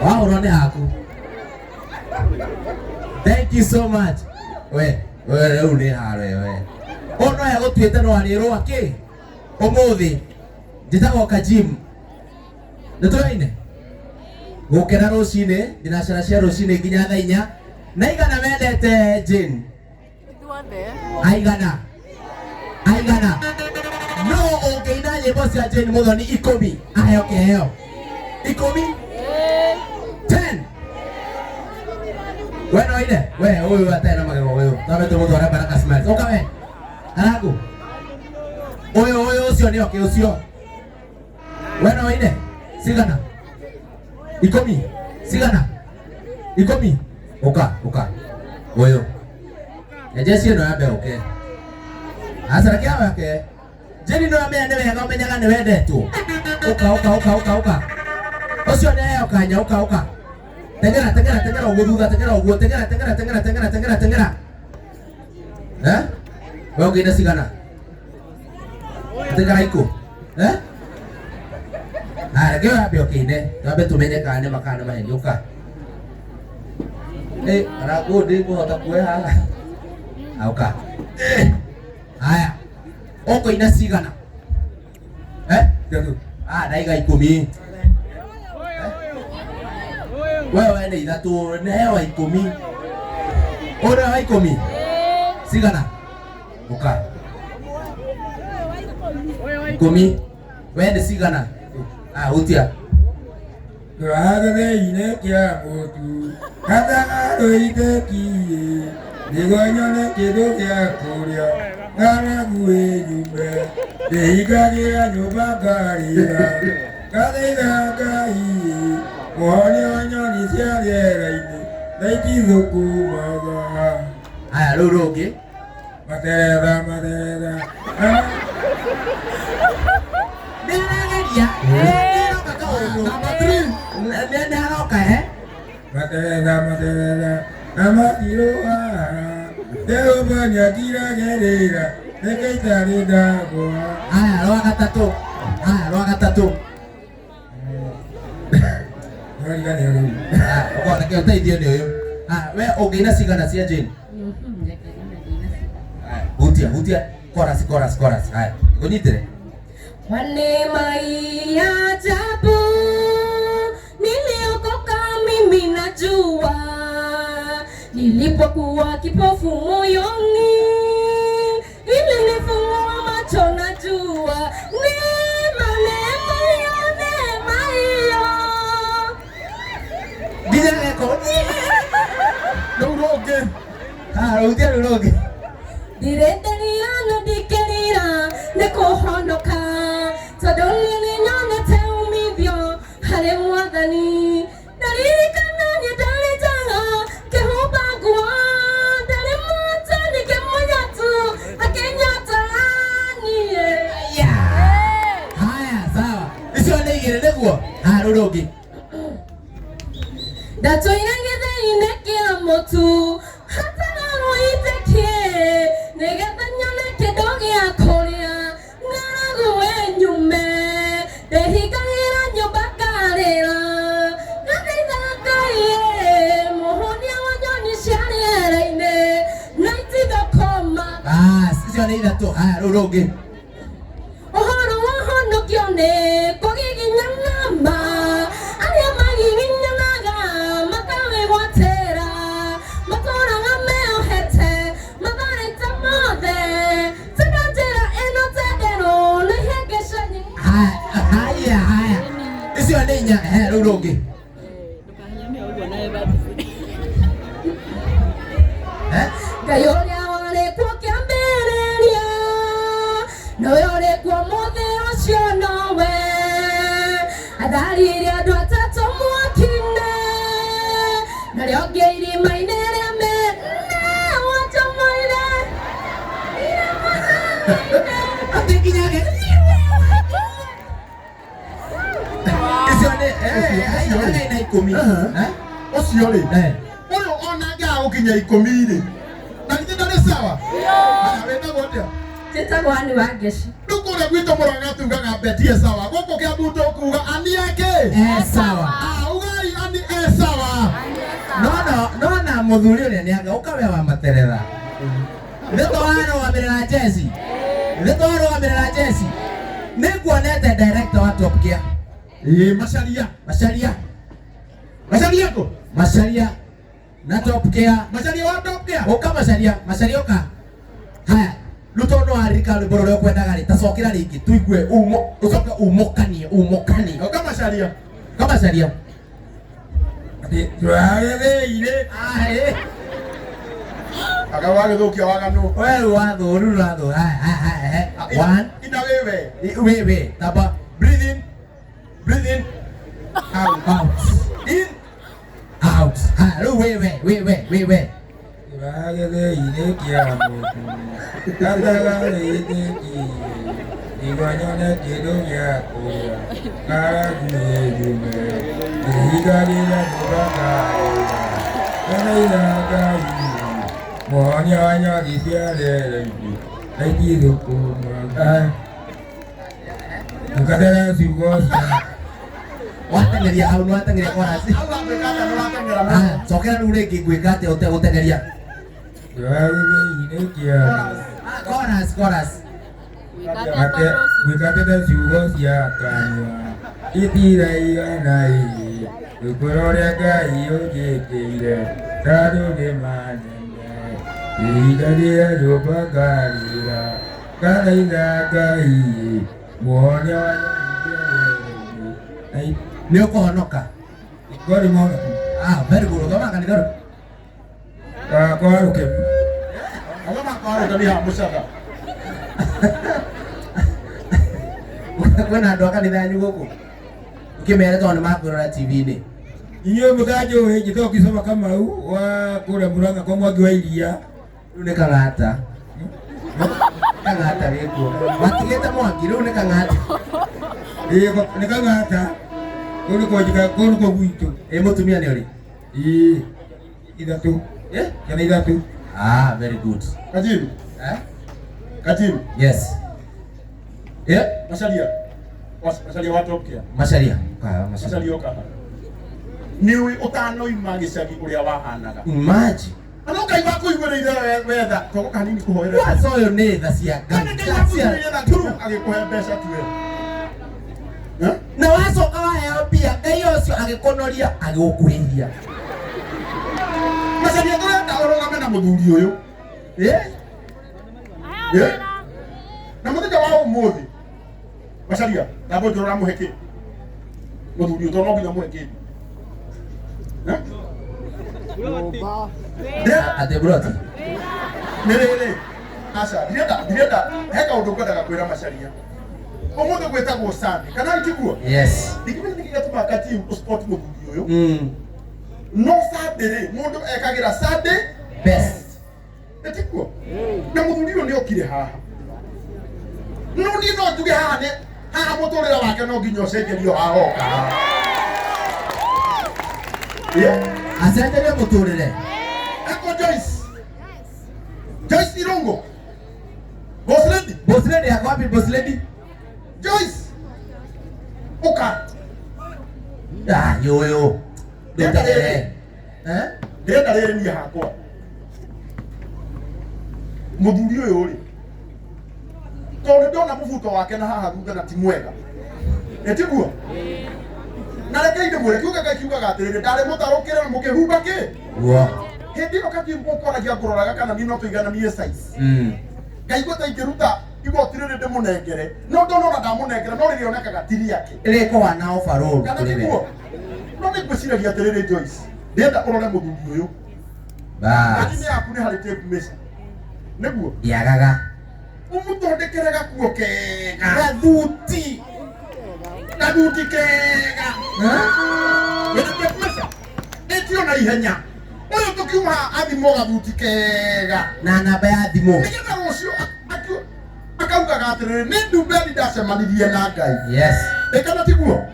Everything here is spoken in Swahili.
Wao rone haku. Thank you so much. We uni hare we. Ono ya gutwite no ari ro aki. Omuthi. Njitagwo Kajim. Nituraine. Gukera rucine, ndinacara cia rucine nginya thaa 4. Na igana mendete Jane. Aigana. No ungeina nyimbo cia Jane Muthoni 10. Ayo keheo. 10. 10. Bueno ine, we huyu atena magego huyu. Tabe tu mtu araba na smiles. Oka we. Haragu. Oyo ucio ni oke ucio. Bueno ine. Sigana. 10. Sigana. 10. Oka. Oyo. Ejesi no abe oke. Asara kia wake. Jeni no amenya ne wega umenyaga ne wendetwo. Oka. Ucio ne okanya oka. Tengera uguthutha tengera uguo tengera. Wewe ukienda sigana. Tengera iko. Reke wapi okine. Tabe tumenye kana makana mahindi oka. Arago ndiko hota kueha. Oka. Haya. Oko ina sigana. Daiga 10. Wewe ni idatu newa 10. Ora wa 10. Sigana. Oka. 10. Wewe ni sigana. Utia. Graga ine kia motu. Kata roite ki. Digonyone kedo kia korea. Kana gue jumbe. Deiga nyoba garia. Kadega gai. Wanyoni siaria ini. Daiki zoku maga. Aya rurugi. Matera. Dia. Matera. Nama tiroa. Deo banyak kira gerera. Nekita rida goa. Roa kata tu. Uko na kio taidio ni huyo. We ungina sigana cia Jane. Hutia. Chorus. Haya. Ngonyitire. Wanema ya ajabu niliokoka mimi najua, nilipokuwa kipofu moyoni ilinifungua macho najua, neema hiyo. Bijaleko. Uroge. Diretanira dikerira nekohonoka tadoni nyone teumivyo hale mwadhani dalirikana ni dalijanga kehubagwa dali mutani kemonyatu akenyata niye. Haya sawa. Isio negere neguo. Rurogi. Dato inangeze inekia motu hata naruitekie negeta nyone kedoge akoria ngaragu wenyume dehigagira nyobakarera ngatithakaie muhonia wanyoni ciarĩera-inĩ naitithokoma. Isio nĩ ithatũ. Rurogi. Ũhoro wa ũhonokio nĩ kũgiginyana arĩa magiginyanaga makawĩgwatĩra matũũraga meohete matharaita mothe tiga njĩra ĩno tenderũ nĩ ihĩngĩcanyi. Haya. Icio nĩ 4. Rurogi. Ngai ũrĩa warĩ kuo kĩambĩrĩria nowe ũrĩ kuo mũthia ũcio nowe atharire andũ atatũ mwaki-inĩ na rĩo ngĩ irima-inĩ rĩa mene wachomoire Atekinyage. Icio nĩ na 10. Ucio ri. Uyu onaga ukinya 10 ri. Na githĩ ndarĩ sawa? Wĩtagwo atĩa? njĩtagwo Anĩ wa Ngeci. Rĩu kũrĩa gwitũ Mũrang'a tugaga betie sawa. Gũkũ Kĩambu tũkuga Anĩ eke. Sawa. Ugai Anĩ muthuri uria ni anga ukawe wa materera ndeto wano wa mirera Jesse ndeto wano wa mirera Jesse nikuonete director wa Top Gear Macharia ko Macharia na Top Gear Macharia wa Top Gear uka Macharia uka haya lutono arika riboro kwendaga ritacokera ringi tuigue umo ucoke umokanie uka Macharia Turagereire Akawage thukia waganu. wewe wathu one Ina wewe. wewe taba breathe in out in out wewe turagereire kia mutu tatagareire ki igonyone kindu gia kuria karagumejume ihigarira turagarira karairagai mwanya giciareraithi aithithukuma ukatera ciugocia watengeria hau no watengeria chorus Allah bekata no watengera. cokera riu ringi gwika atia utegutengeria turagereire kia chorus gwikatete ciugo cia kanua itiraiganai gukura uria Ngai unjĩkĩire tondũ nĩ manene ihinda rĩrĩa nyũmba ngarĩra ngathaitha Ngai muonia wa nyamũkĩrĩrĩ ni ukuhonoka ngori mono very good thoma kanitha kwaruke Alama kwaro ndani ha mucaka. kwena andu a kanitha yanyu guku ukimere tondu makwirora TV-ini inyuĩ mũthanjũ hĩnji to ũkĩcoma Kamau wa kũrĩa Mũrang'a kwa Mwangi wa Iria riu ni kang'ata gikuo watigite Mwangi riu ni kang'ata nĩ kang'ata kũu nĩkuo gwitũ mutumia ni uri ithatũ ciana ithatũ very good Katibu. yes Macharia wa Top Gear. Macharia Macharia oka. Niwe utano imagicagi uria wahanaga. maji Ano kai bakuigureire wetha to kanini kuhoera. waco uyu ni tha cia Kana ngai bakuigureire tha turu agikuhe mbeca tuwe. na wacoka waheo mbia ngai ucio agikunoria agigukuhithia Macharia turenda urugame na muthuri uyu. Na muthenya wa umuthi. Macharia, ndabo njorora muheki. Muthuri uyu to no nginya muheki. ate broti Nirere. Asa, direnda heka undu kwendaga kwira Macharia. Umuthi gwetagwo Sunday. Kana ikiguo? yes Dikimenya nikigatuma kati sport muthuri uyu. No Sunday mundu ekagira Sunday best etikuo. Na muthuri uyu ni okire haha. No ni no tuge haha ne haha muturira wake no nginya ucenjerio hahoka. acenjerie muturire Eko Joyce Irungo. boss lady yako wapi boss lady Joyce. Uka. yoyo ndutarire Ndenda riri ni hakwa. Muthuri uyu ri. Tondu ndona mubuto wake na haha thutha na ti mwega. Etiguo. Na reke inde mwere kiugaga atiriri ndari mutarukire na mukihumba ki. guo Hindi ino kati mukoragia nguroraga kana ni no tuigananie size. Ngaigua ta ingĩruta igoti rĩrĩ ndĩmũnengere no ndona ndamunengera no rĩrĩ onekaga tiri yake rĩkoragwo na overall kana nĩguo no nĩngwĩciragia atĩrĩrĩ Joyce ndĩrenda ũrore mũthuri ũyũ lakini yaku nĩ harĩ tape measure nĩguo ndiagaga ũmũthondekere gakuo kega gathuti kega wĩna tape measure ĩtio na ihenya ũyũ tũkiuma athimwo gathuti kega na namba ya thimũ nĩgetha rũciũ akaugaga atĩrĩrĩ nĩ ndumbendi ndacemanirie na Ngai yes ĩkana tiguo